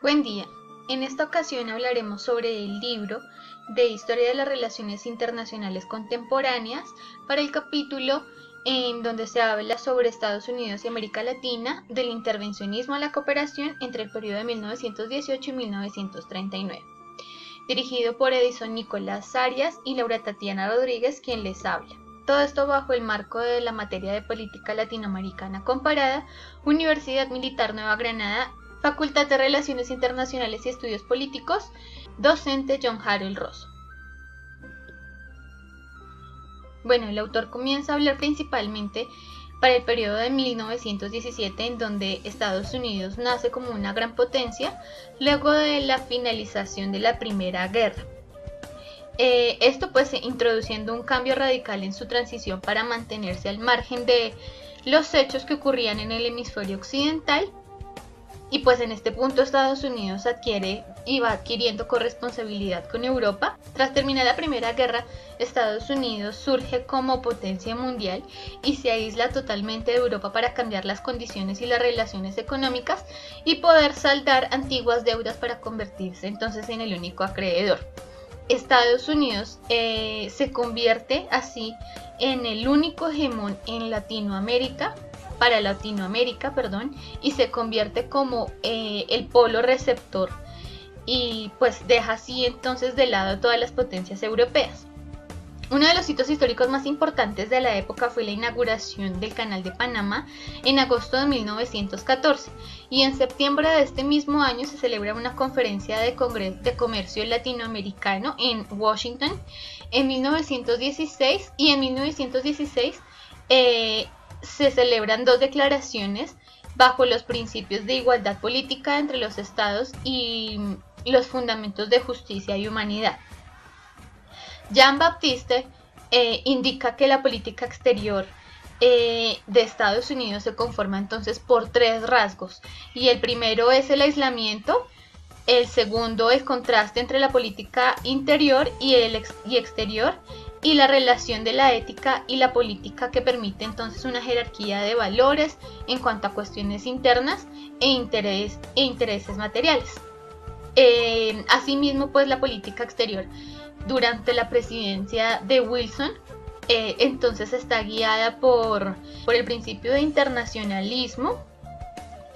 Buen día. En esta ocasión hablaremos sobre el libro de Historia de las Relaciones Internacionales Contemporáneas para el capítulo en donde se habla sobre Estados Unidos y América Latina, del intervencionismo a la cooperación entre el periodo de 1918 y 1939, dirigido por Edison Nicolás Arias y Laura Tatiana Rodríguez, quien les habla. Todo esto bajo el marco de la materia de Política Latinoamericana Comparada, Universidad Militar Nueva Granada, Facultad de Relaciones Internacionales y Estudios Políticos, docente John Harold Rosso. Bueno, el autor comienza a hablar principalmente para el periodo de 1917, en donde Estados Unidos nace como una gran potencia luego de la finalización de la Primera Guerra. Esto pues introduciendo un cambio radical en su transición para mantenerse al margen de los hechos que ocurrían en el hemisferio occidental. Y pues en este punto Estados Unidos va adquiriendo corresponsabilidad con Europa. Tras terminar la Primera Guerra, Estados Unidos surge como potencia mundial y se aísla totalmente de Europa para cambiar las condiciones y las relaciones económicas y poder saldar antiguas deudas para convertirse entonces en el único acreedor. Estados Unidos se convierte así en el único hegemón en Latinoamérica, y se convierte como el polo receptor y pues deja así entonces de lado a todas las potencias europeas. Uno de los hitos históricos más importantes de la época fue la inauguración del Canal de Panamá en agosto de 1914 y en septiembre de este mismo año se celebra una conferencia de comercio latinoamericano en Washington en 1916 y en 1916 se celebran dos declaraciones bajo los principios de igualdad política entre los estados y los fundamentos de justicia y humanidad. Jean-Baptiste indica que la política exterior de Estados Unidos se conforma entonces por tres rasgos, y el primero es el aislamiento, el segundo el contraste entre la política interior y exterior, y la relación de la ética y la política, que permite entonces una jerarquía de valores en cuanto a cuestiones internas e intereses materiales. Asimismo, pues la política exterior durante la presidencia de Wilson entonces está guiada por el principio de internacionalismo,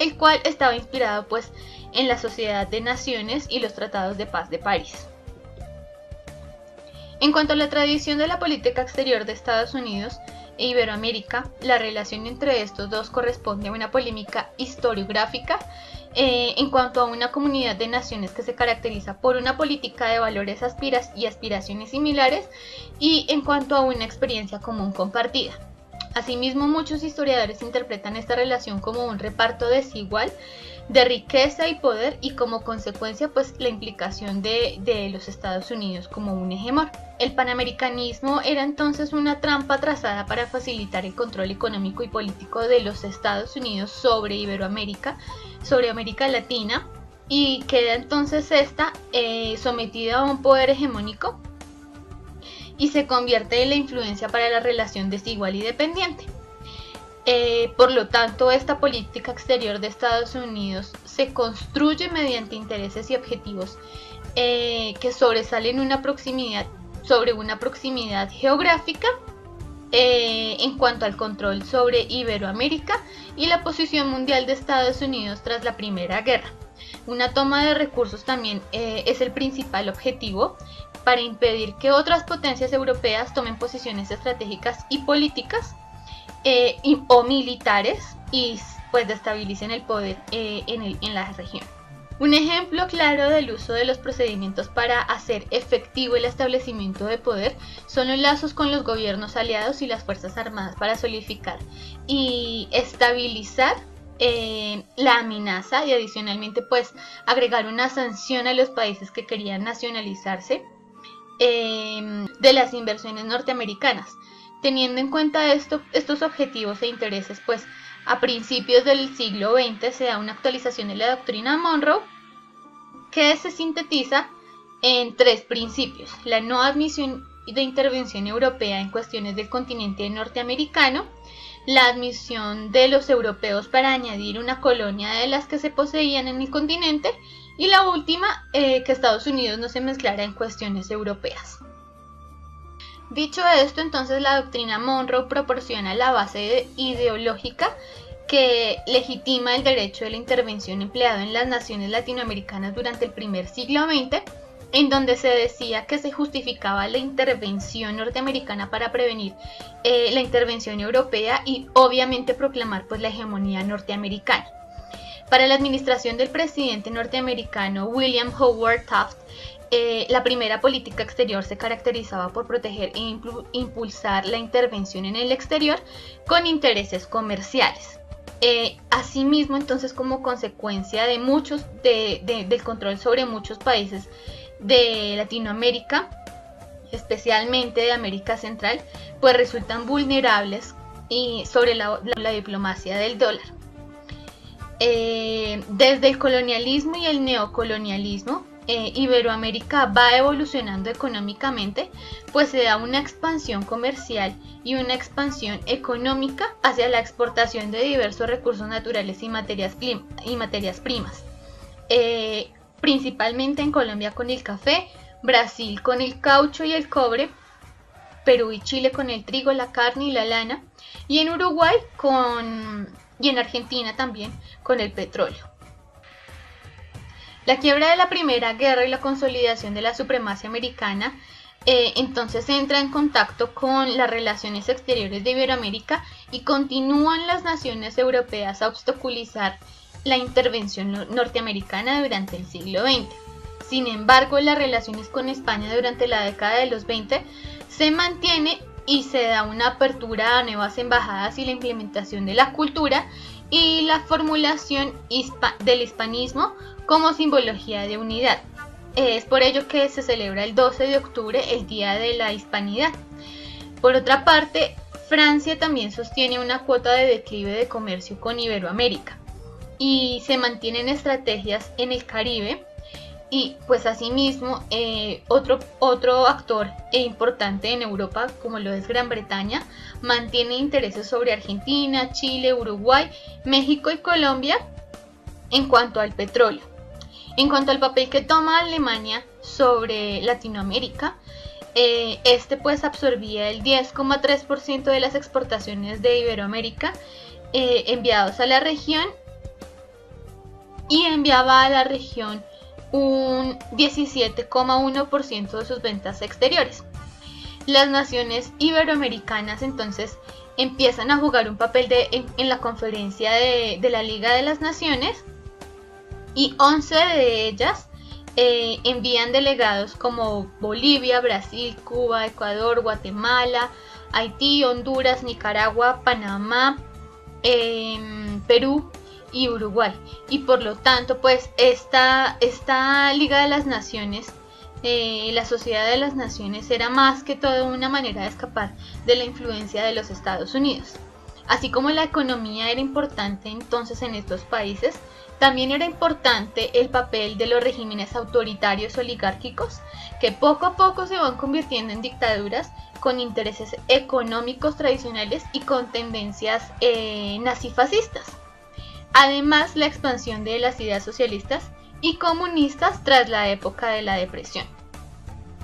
el cual estaba inspirado pues en la Sociedad de Naciones y los tratados de paz de París. En cuanto a la tradición de la política exterior de Estados Unidos e Iberoamérica, la relación entre estos dos corresponde a una polémica historiográfica en cuanto a una comunidad de naciones que se caracteriza por una política de valores y aspiraciones similares, y en cuanto a una experiencia común compartida. Asimismo, muchos historiadores interpretan esta relación como un reparto desigual de riqueza y poder, y como consecuencia pues la implicación de los Estados Unidos como un hegemón. El panamericanismo era entonces una trampa trazada para facilitar el control económico y político de los Estados Unidos sobre Iberoamérica, sobre América Latina, y queda entonces esta sometida a un poder hegemónico y se convierte en la influencia para la relación desigual y dependiente. Por lo tanto, esta política exterior de Estados Unidos se construye mediante intereses y objetivos que sobresalen sobre una proximidad geográfica en cuanto al control sobre Iberoamérica y la posición mundial de Estados Unidos tras la Primera Guerra. Una toma de recursos también es el principal objetivo para impedir que otras potencias europeas tomen posiciones estratégicas y políticas o militares y pues destabilicen el poder en la región. Un ejemplo claro del uso de los procedimientos para hacer efectivo el establecimiento de poder son los lazos con los gobiernos aliados y las fuerzas armadas para solidificar y estabilizar la amenaza, y adicionalmente pues agregar una sanción a los países que querían nacionalizarse de las inversiones norteamericanas. Teniendo en cuenta estos objetivos e intereses, pues a principios del siglo XX se da una actualización de la doctrina Monroe, que se sintetiza en tres principios: la no admisión de intervención europea en cuestiones del continente norteamericano, la admisión de los europeos para añadir una colonia de las que se poseían en el continente, Y la última, que Estados Unidos no se mezclara en cuestiones europeas. Dicho esto, entonces la doctrina Monroe proporciona la base ideológica que legitima el derecho de la intervención empleado en las naciones latinoamericanas durante el primer siglo XX, en donde se decía que se justificaba la intervención norteamericana para prevenir la intervención europea y obviamente proclamar pues la hegemonía norteamericana. Para la administración del presidente norteamericano William Howard Taft, la primera política exterior se caracterizaba por proteger e impulsar la intervención en el exterior con intereses comerciales. Asimismo, entonces, como consecuencia de del control sobre muchos países de Latinoamérica, especialmente de América Central, pues resultan vulnerables sobre la diplomacia del dólar. Desde el colonialismo y el neocolonialismo, Iberoamérica va evolucionando económicamente, pues se da una expansión comercial y una expansión económica hacia la exportación de diversos recursos naturales y materias primas, principalmente en Colombia con el café, Brasil con el caucho y el cobre, Perú y Chile con el trigo, la carne y la lana, y en Uruguay y en Argentina también con el petróleo. La quiebra de la Primera Guerra y la consolidación de la supremacia americana entonces entra en contacto con las relaciones exteriores de Iberoamérica y continúan las naciones europeas a obstaculizar la intervención norteamericana durante el siglo XX. Sin embargo, las relaciones con España durante la década de los 20 se mantiene y se da una apertura a nuevas embajadas y la implementación de la cultura y la formulación del hispanismo como simbología de unidad. Es por ello que se celebra el 12 de octubre, el Día de la Hispanidad. Por otra parte, Francia también sostiene una cuota de declive de comercio con Iberoamérica y se mantienen estrategias en el Caribe. Y pues asimismo otro actor importante en Europa, como lo es Gran Bretaña, mantiene intereses sobre Argentina, Chile, Uruguay, México y Colombia en cuanto al petróleo. En cuanto al papel que toma Alemania sobre Latinoamérica, pues absorbía el 10,3% de las exportaciones de Iberoamérica enviados a la región y enviaba a la región un 17,1% de sus ventas exteriores. Las naciones iberoamericanas entonces empiezan a jugar un papel en la conferencia de la Liga de las Naciones y 11 de ellas envían delegados como Bolivia, Brasil, Cuba, Ecuador, Guatemala, Haití, Honduras, Nicaragua, Panamá, Perú y Uruguay. Y por lo tanto, pues esta Liga de las Naciones, la Sociedad de las Naciones, era más que todo una manera de escapar de la influencia de los Estados Unidos. Así como la economía era importante entonces en estos países, también era importante el papel de los regímenes autoritarios oligárquicos, que poco a poco se van convirtiendo en dictaduras con intereses económicos tradicionales y con tendencias nazifascistas. Además, la expansión de las ideas socialistas y comunistas tras la época de la depresión.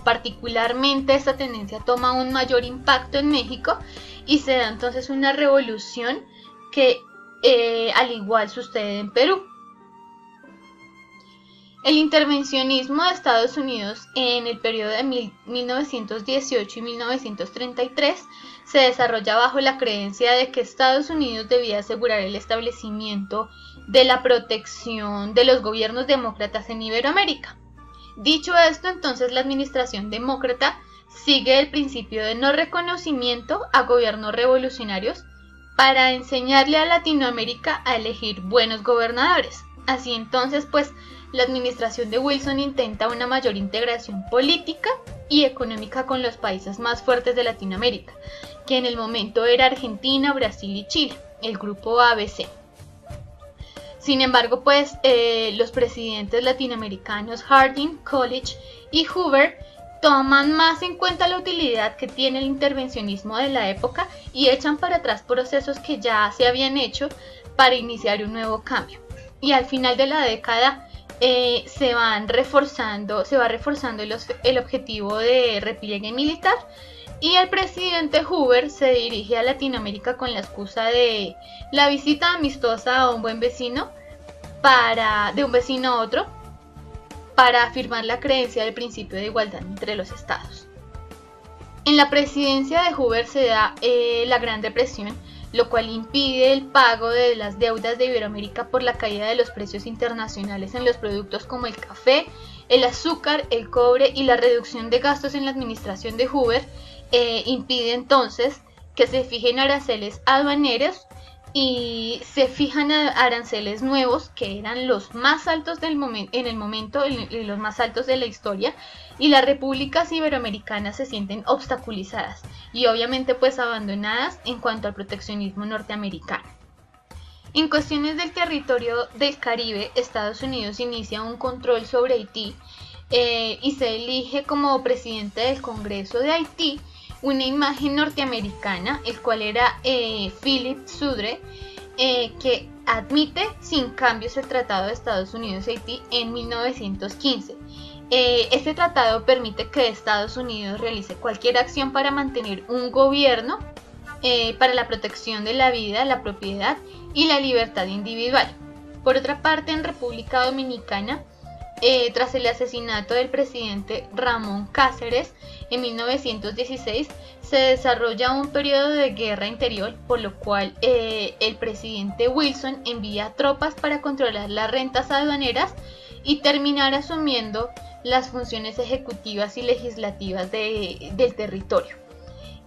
Particularmente esta tendencia toma un mayor impacto en México y se da entonces una revolución que al igual sucede en Perú. El intervencionismo de Estados Unidos en el periodo de 1918 y 1933 se desarrolla bajo la creencia de que Estados Unidos debía asegurar el establecimiento de la protección de los gobiernos demócratas en Iberoamérica. Dicho esto, entonces la administración demócrata sigue el principio de no reconocimiento a gobiernos revolucionarios para enseñarle a Latinoamérica a elegir buenos gobernadores. Así entonces, pues, la administración de Wilson intenta una mayor integración política y económica con los países más fuertes de Latinoamérica, que en el momento era Argentina, Brasil y Chile, el grupo ABC. Sin embargo, pues, los presidentes latinoamericanos Harding, Coolidge y Hoover toman más en cuenta la utilidad que tiene el intervencionismo de la época y echan para atrás procesos que ya se habían hecho para iniciar un nuevo cambio. Y al final de la década se va reforzando el objetivo de repliegue militar, y el presidente Hoover se dirige a Latinoamérica con la excusa de la visita amistosa a un buen vecino de un vecino a otro, para afirmar la creencia del principio de igualdad entre los estados. En la presidencia de Hoover se da la Gran Depresión, lo cual impide el pago de las deudas de Iberoamérica por la caída de los precios internacionales en los productos como el café, el azúcar, el cobre, y la reducción de gastos en la administración de Hoover impide entonces que se fijen aranceles aduaneros, y se fijan aranceles nuevos que eran los más altos los más altos de la historia, y las repúblicas iberoamericanas se sienten obstaculizadas y obviamente pues abandonadas en cuanto al proteccionismo norteamericano. En cuestiones del territorio del Caribe, Estados Unidos inicia un control sobre Haití y se elige como presidente del Congreso de Haití una imagen norteamericana, el cual era Philip Sudre, que admite sin cambios el Tratado de Estados Unidos-Haití en 1915. Este tratado permite que Estados Unidos realice cualquier acción para mantener un gobierno para la protección de la vida, la propiedad y la libertad individual. Por otra parte, en República Dominicana, tras el asesinato del presidente Ramón Cáceres en 1916, se desarrolla un periodo de guerra interior, por lo cual el presidente Wilson envía tropas para controlar las rentas aduaneras y terminar asumiendo las funciones ejecutivas y legislativas del territorio.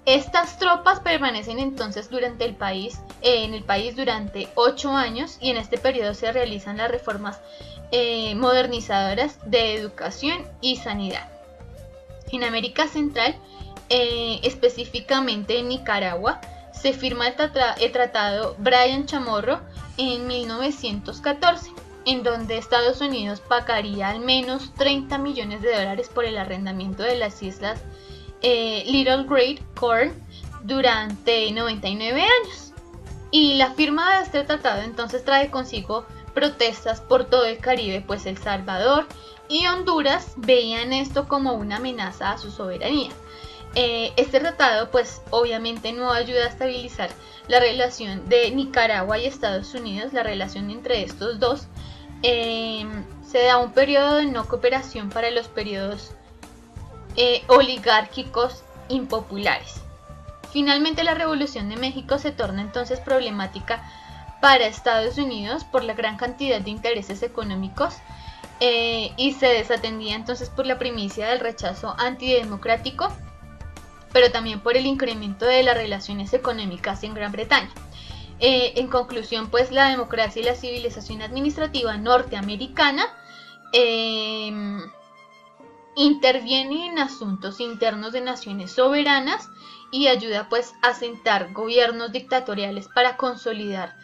Estas tropas permanecen entonces en el país durante 8 años, y en este periodo se realizan las reformas modernizadoras de educación y sanidad. En América Central, específicamente en Nicaragua, se firma el tratado Bryan Chamorro en 1914, en donde Estados Unidos pagaría al menos $30 millones por el arrendamiento de las islas Little Great Corn durante 99 años. Y la firma de este tratado entonces trae consigo protestas por todo el Caribe, pues El Salvador y Honduras veían esto como una amenaza a su soberanía. Este tratado pues obviamente no ayuda a estabilizar la relación de Nicaragua y Estados Unidos, la relación entre estos dos. Se da un periodo de no cooperación para los periodos oligárquicos impopulares. Finalmente, la Revolución de México se torna entonces problemática para Estados Unidos por la gran cantidad de intereses económicos y se desatendía entonces por la primicia del rechazo antidemocrático, pero también por el incremento de las relaciones económicas en Gran Bretaña. En conclusión, pues la democracia y la civilización administrativa norteamericana interviene en asuntos internos de naciones soberanas y ayuda pues a sentar gobiernos dictatoriales para consolidar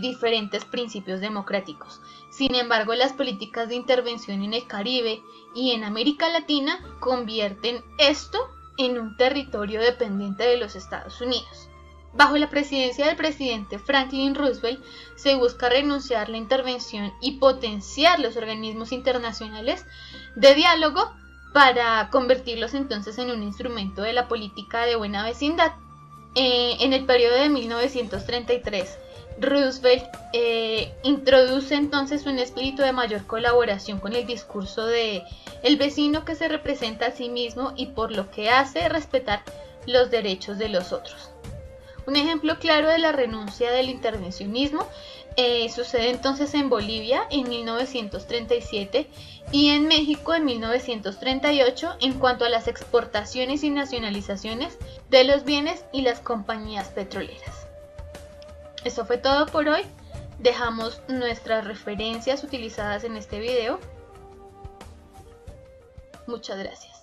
diferentes principios democráticos. Sin embargo, las políticas de intervención en el Caribe y en América Latina convierten esto en un territorio dependiente de los Estados Unidos. Bajo la presidencia del presidente Franklin Roosevelt se busca renunciar la intervención y potenciar los organismos internacionales de diálogo para convertirlos entonces en un instrumento de la política de buena vecindad. En el periodo de 1933, Roosevelt introduce entonces un espíritu de mayor colaboración con el discurso de el vecino que se representa a sí mismo y por lo que hace respetar los derechos de los otros. Un ejemplo claro de la renuncia del intervencionismo sucede entonces en Bolivia en 1937 y en México en 1938 en cuanto a las exportaciones y nacionalizaciones de los bienes y las compañías petroleras. Eso fue todo por hoy. Dejamos nuestras referencias utilizadas en este video. Muchas gracias.